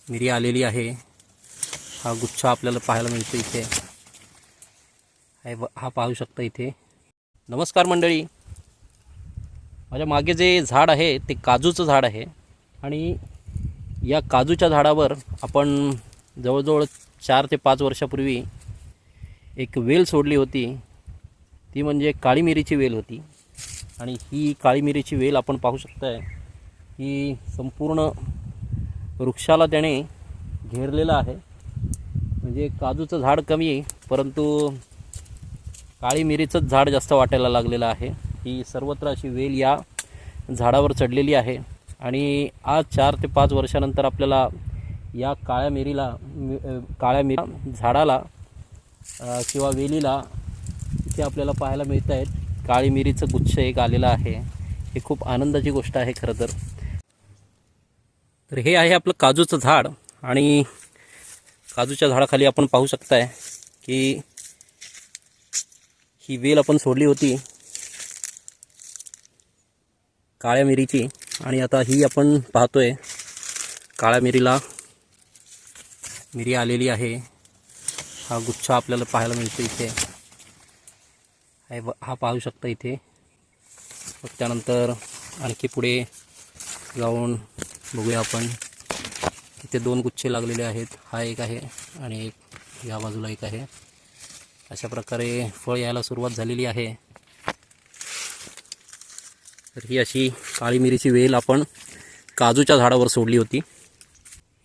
मिरी आलेली आहे। हा गुच्छा आपल्याला पाहायला मिळतो इथे। हा पाहू शकता इथे। नमस्कार मंडळी, माझ्या मागे जे झाड आहे ते काजूचं झाड आहे आणि या काजूच्या झाडावर आपण जवळजवळ 4 ते 5 वर्षापूर्वी एक वेल सोडली होती। ती म्हणजे काळी मिरीची वेल होती आणि ही काळी मिरीची वेल आपण पाहू शकताय की संपूर्ण वृक्षाला त्याने घेरलेलं आहे। म्हणजे काजूचं झाड कमी आहे, परंतु काळी मिरीचंच झाड जास्त वाटायला लागलेलं आहे। ही सर्वत्र अशी वेल या झाडावर चढलेली आहे आणि आज 4 ते 5 वर्षानंतर आपल्याला या काळ्या मिरी झाडाला किंवा वेलीला इथे आपल्याला पाहायला मिळत आहेत काळी मिरीचं गुच्छ एक आलेलं आहे। हे खूप आनंदाची गोष्ट आहे खरं तर हे आहे आपलं काजूचं झाड आणि काजूच्या झाडाखाली आपण पाहू शकताय की ही वेल आपण सोडली होती काळ्या मिरीची आणि आता ही आपण पाहतोय काळ्या मिरीला मिरी आलेली आहे। हा गुच्छा आपल्याला पाहायला मिळतो इथे। हा पाहू शकता इथे। मग त्यानंतर आणखी पुढे जाऊन बघूया आपण, इथे 2 गुच्छे लागलेले आहेत। हा एक आहे आणि एक या बाजूला एक आहे। अशा प्रकारे फळ यायला सुरुवात झालेली आहे। तर ही अशी काळी मिरीची वेल आपण काजूच्या झाडावर सोडली होती।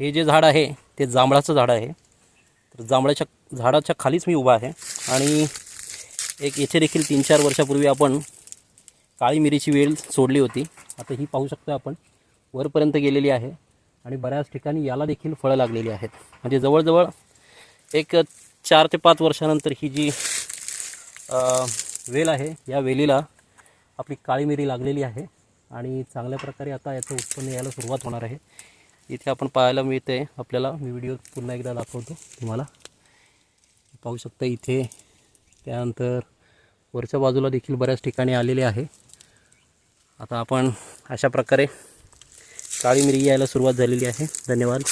हे जे झाड आहे ते जांभळाचं झाड आहे। तर जांभळाच्या झाडाच्या खालीच मी उभा आहे आणि एक येथे देखील 3-4 वर्षापूर्वी आपण काळी मिरीची वेल सोडली होती। आता ही पाहू शकतो आपण वरपर्यंत गेलेली आहे आणि बऱ्याच ठिकाणी याला देखील फळं लागलेली आहेत। म्हणजे जवळजवळ एक 4 ते 5 वर्षानंतर ही जी वेल आहे या वेलीला आपली काळी मिरी लागलेली आहे आणि चांगल्या प्रकारे आता याचं उत्पन्न यायला सुरुवात होणार आहे। इथे आपण पाहायला मिळते आपल्याला, मी व्हिडिओ पुन्हा एकदा दाखवतो तुम्हाला। पाहू शकता इथे, त्यानंतर वरच्या बाजूला देखील बऱ्याच ठिकाणी आलेले आहे। आता आपण अशा प्रकारे काळी मिरी यायला सुरुवात झालेली आहे। धन्यवाद।